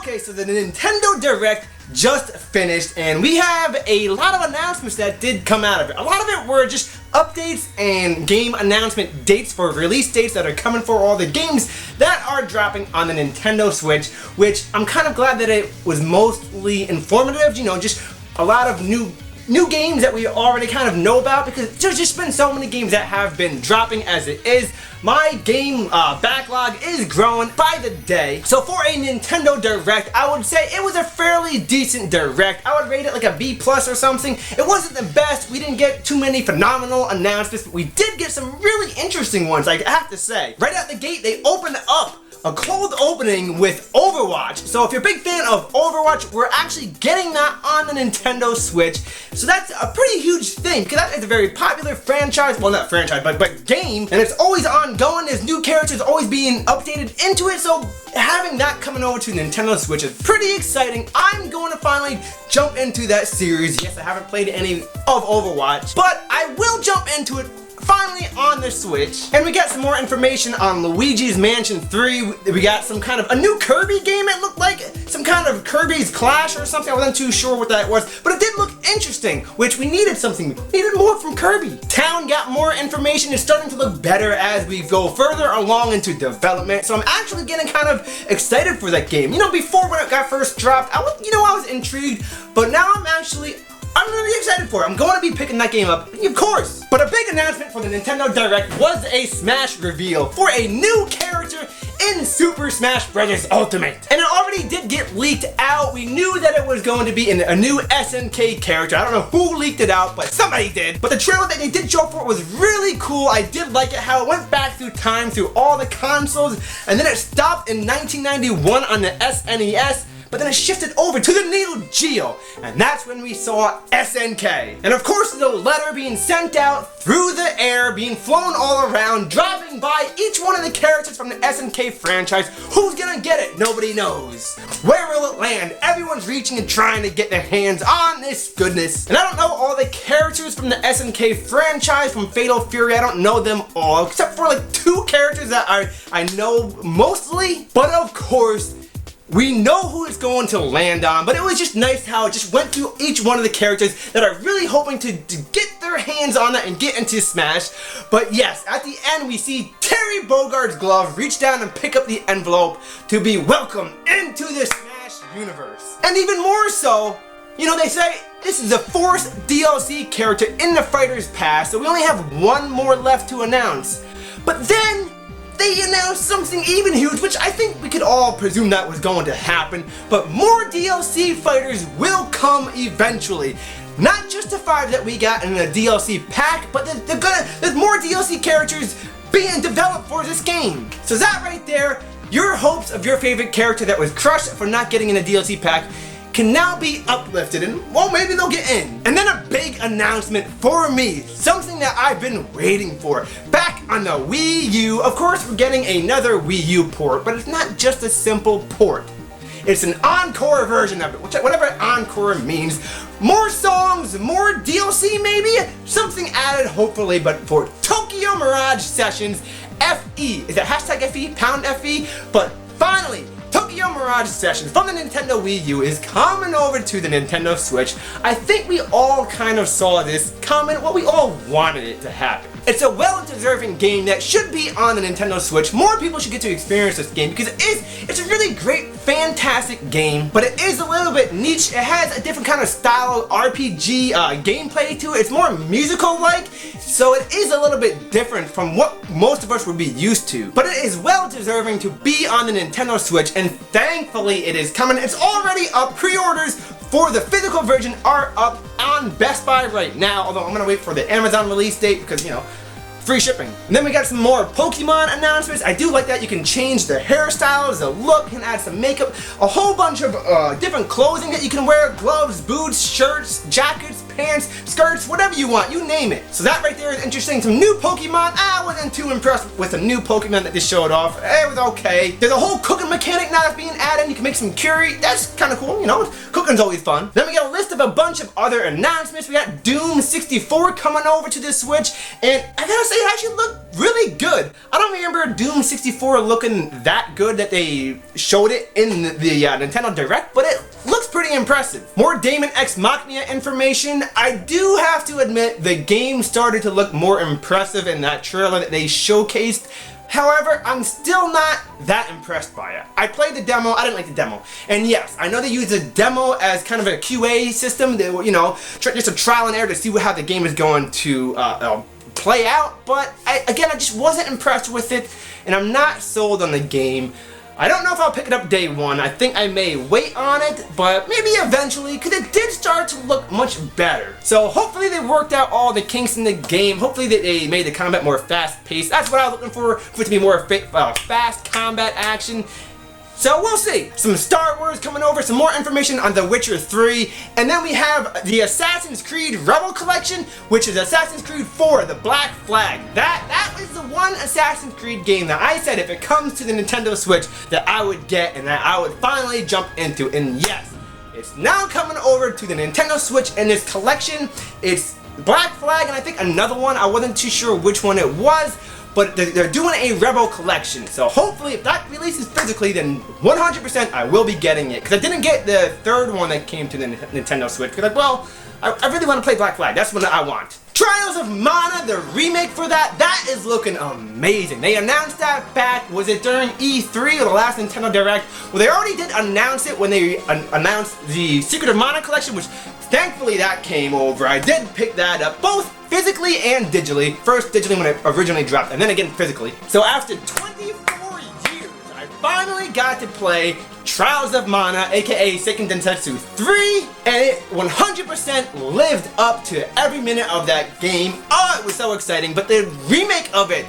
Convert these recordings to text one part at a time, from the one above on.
Okay, so the Nintendo Direct just finished, and we have a lot of announcements that did come out of it. A lot of it were just updates and game announcement dates for release dates that are coming for all the games that are dropping on the Nintendo Switch, which I'm kind of glad that it was mostly informative, you know, just a lot of new games that we already kind of know about, because there's just been so many games that have been dropping as it is. My game backlog is growing by the day. So for a Nintendo Direct, I would say it was a fairly decent Direct. I would rate it like a B+ or something. It wasn't the best. We didn't get too many phenomenal announcements, but we did get some really interesting ones, I have to say. Right out the gate, they opened up a cold opening with Overwatch. So if you're a big fan of Overwatch, we're actually getting that on the Nintendo Switch. So that's a pretty huge thing, because that is a very popular franchise, well, not franchise, but game, and it's always ongoing. There's new characters always being updated into it, so having that coming over to Nintendo Switch is pretty exciting. I'm going to finally jump into that series. Yes, I haven't played any of Overwatch, but I will jump into it finally on the Switch. And we got some more information on Luigi's Mansion 3. We got some kind of a new Kirby game, it looked like. Some kind of Kirby's Clash or something. I wasn't too sure what that was, but it did look interesting, which we needed something. We needed more from Kirby. Town got more information. It's starting to look better as we go further along into development. So I'm actually getting kind of excited for that game. You know, before when it got first dropped, I was intrigued, but now I'm really excited for it. I'm going to be picking that game up, of course. But a big announcement for the Nintendo Direct was a Smash reveal for a new character in Super Smash Bros. Ultimate. And it already did get leaked out. We knew that it was going to be a new SNK character. I don't know who leaked it out, but somebody did. But the trailer that they did show for it was really cool. I did like it, how it went back through time, through all the consoles, and then it stopped in 1991 on the SNES. But then it shifted over to the Neo Geo, and that's when we saw SNK. And of course, the letter being sent out through the air, being flown all around, driving by each one of the characters from the SNK franchise. Who's gonna get it? Nobody knows. Where will it land? Everyone's reaching and trying to get their hands on this goodness. And I don't know all the characters from the SNK franchise, from Fatal Fury. I don't know them all, except for like 2 characters that I know mostly. But of course, we know who it's going to land on, but it was just nice how it just went through each one of the characters that are really hoping to get their hands on that and get into Smash. But yes, at the end we see Terry Bogard's glove reach down and pick up the envelope to be welcomed into the Smash universe. And even more so, you know, they say this is the 4th DLC character in the Fighter's Pass, so we only have 1 more left to announce. But then they announced something even huge, which I think we could all presume that was going to happen, but more DLC fighters will come eventually. Not just the 5 that we got in the DLC pack, but there's more DLC characters being developed for this game. So that right there, your hopes of your favorite character that was crushed for not getting in a DLC pack can now be uplifted, and well, maybe they'll get in. And then a big announcement for me, something that I've been waiting for. Back on the Wii U, of course we're getting another Wii U port, but it's not just a simple port. It's an Encore version of it, whatever Encore means. More songs, more DLC maybe? Something added hopefully, but for Tokyo Mirage Sessions, FE. Is that hashtag FE? Pound FE? But finally, Tokyo Mirage Sessions from the Nintendo Wii U is coming over to the Nintendo Switch. I think we all kind of saw this coming. Well, we all wanted it to happen. It's a well-deserving game that should be on the Nintendo Switch. More people should get to experience this game because it's a really great, fantastic game, but it is a little bit niche. It has a different kind of style of RPG gameplay to it. It's more musical-like, so it is a little bit different from what most of us would be used to. But it is well-deserving to be on the Nintendo Switch, and thankfully it is coming. It's already up. Pre-orders for the physical version are up on Best Buy right now, although I'm gonna wait for the Amazon release date because, you know, free shipping. And then we got some more Pokemon announcements. I do like that you can change the hairstyles, the look, and add some makeup, a whole bunch of different clothing that you can wear, gloves, boots, shirts, jackets, pants, skirts, whatever you want, you name it. So that right there is interesting. Some new Pokemon. I wasn't too impressed with the new Pokemon that they showed off. It was okay. There's a whole cooking mechanic now that's being added. You can make some curry. That's kind of cool, you know. Cooking's always fun. Then we got a list of a bunch of other announcements. We got Doom 64 coming over to the Switch, and I gotta say, it actually looked really good. I don't remember Doom 64 looking that good that they showed it in the Nintendo Direct, but it looks pretty impressive. More DAEMON X MACHINA information. I do have to admit, the game started to look more impressive in that trailer that they showcased. However, I'm still not that impressed by it. I played the demo, I didn't like the demo. And yes, I know they use the demo as kind of a QA system, you know, just a trial and error to see how the game is going to play out. But again, I just wasn't impressed with it, and I'm not sold on the game. I don't know if I'll pick it up day one. I think I may wait on it, but maybe eventually, because it did start to look much better. So hopefully they worked out all the kinks in the game. Hopefully they made the combat more fast-paced. That's what I was looking for it to be more fast combat action. So we'll see. Some Star Wars coming over, some more information on The Witcher 3, and then we have the Assassin's Creed Rebel Collection, which is Assassin's Creed 4, The Black Flag. That is the one Assassin's Creed game that I said if it comes to the Nintendo Switch that I would get and that I would finally jump into. And yes, it's now coming over to the Nintendo Switch in this collection. It's Black Flag and I think another one. I wasn't too sure which one it was. But they're doing a Rebel Collection, so hopefully if that releases physically, then 100% I will be getting it. Because I didn't get the third one that came to the Nintendo Switch, because like, well, I really want to play Black Flag. That's what I want. Trials of Mana, the remake for that is looking amazing. They announced that back, was it during E3 or the last Nintendo Direct? Well, they already did announce it when they announced the Secret of Mana Collection, which thankfully that came over. I did pick that up, both physically and digitally. First digitally when it originally dropped, and then again physically. So after 24 years, I finally got to play Trials of Mana, aka Seiken Densetsu 3, and it 100% lived up to every minute of that game. Oh, it was so exciting, but the remake of it,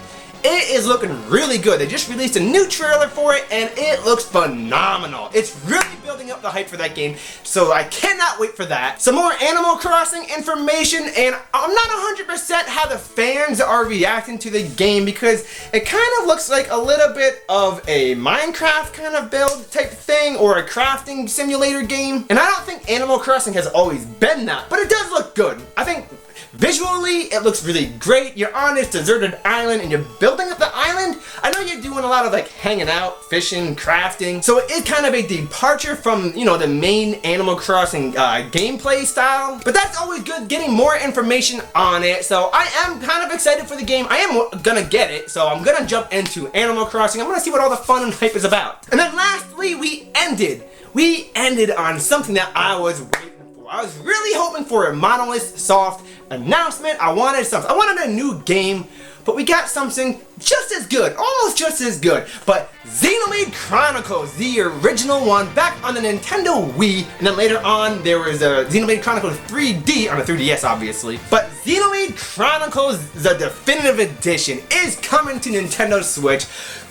it is looking really good. They just released a new trailer for it, and it looks phenomenal. It's really building up the hype for that game, so I cannot wait for that. Some more Animal Crossing information, and I'm not 100% how the fans are reacting to the game, because it kind of looks like a little bit of a Minecraft kind of build type thing, or a crafting simulator game, and I don't think Animal Crossing has always been that, but it does look good. I think visually, it looks really great. You're on this deserted island and you're building up the island. I know you're doing a lot of like hanging out, fishing, crafting. So it is kind of a departure from, you know, the main Animal Crossing gameplay style. But that's always good, getting more information on it. So I am kind of excited for the game. I am gonna get it. So I'm gonna jump into Animal Crossing. I'm gonna see what all the fun and hype is about. And then lastly, we ended on something that I was waiting for. I was really hoping for a Monolith Soft announcement. I wanted something. I wanted a new game, but we got something just as good, almost just as good. But Xenoblade Chronicles, the original one, back on the Nintendo Wii, and then later on there was a Xenoblade Chronicles 3D on the 3DS, obviously. But Xenoblade Chronicles, the definitive edition, is coming to Nintendo Switch.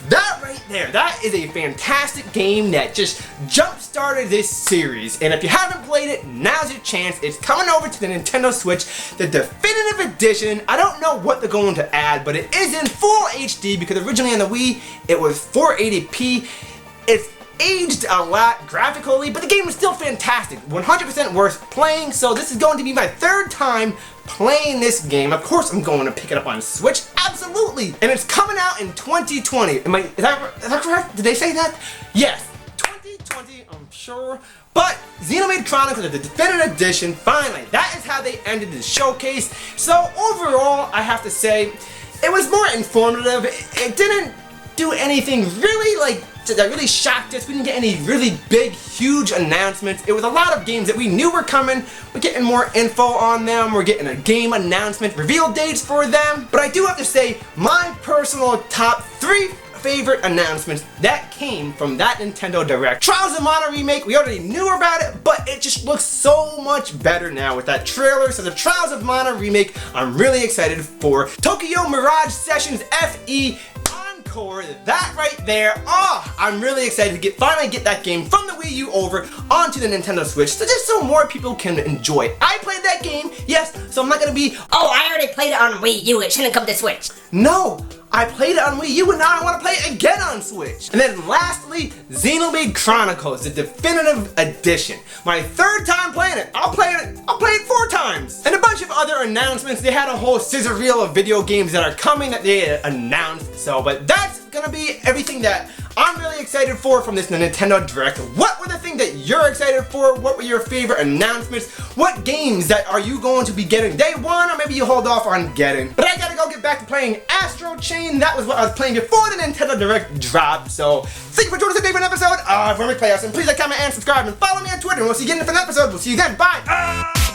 That right there, that is a fantastic game that just jump-started this series. And if you haven't played it, now's your chance. It's coming over to the Nintendo Switch, the definitive edition. I don't know what they're going to add, but it is in full HD, because originally on the Wii, it was 480p. It's aged a lot graphically, but the game is still fantastic. 100% worth playing, so this is going to be my third time playing this game. Of course I'm going to pick it up on Switch, absolutely. And it's coming out in 2020. Is that correct? Did they say that? Yes, 2020, I'm sure. But Xenoblade Chronicles, the definitive edition, finally, that is how they ended the showcase. So overall, I have to say, it was more informative. It didn't do anything really that really shocked us. We didn't get any really big, huge announcements. It was a lot of games that we knew were coming. We're getting more info on them. We're getting a game announcement, reveal dates for them. But I do have to say, my personal top 3 favorite announcements that came from that Nintendo Direct. Trials of Mana remake, we already knew about it, but it just looks so much better now with that trailer. So the Trials of Mana remake, I'm really excited for. Tokyo Mirage Sessions FE Encore, that right there. Oh, I'm really excited to finally get that game from the Wii Wii U over onto the Nintendo Switch, so just so more people can enjoy it. I played that game, yes, so I'm not gonna be, oh, I already played it on Wii U, it shouldn't come to Switch. no, I played it on Wii U and now I want to play it again on Switch. And then lastly, Xenoblade Chronicles, the Definitive Edition. My third time playing it. I'll play it 4 times. And a bunch of other announcements. They had a whole scissor reel of video games that are coming that they announced. So, but that's gonna be everything that I'm really excited for from this Nintendo Direct. What were the things that you're excited for? What were your favorite announcements? What games that are you going to be getting day one, or maybe you hold off on getting? But I gotta go get back to playing Astro Chain. That was what I was playing before the Nintendo Direct dropped. So thank you for joining us today for an episode of Wormys Playhouse. And please like, comment, and subscribe, and follow me on Twitter. And we'll see you again in the next episode. We'll see you then. Bye.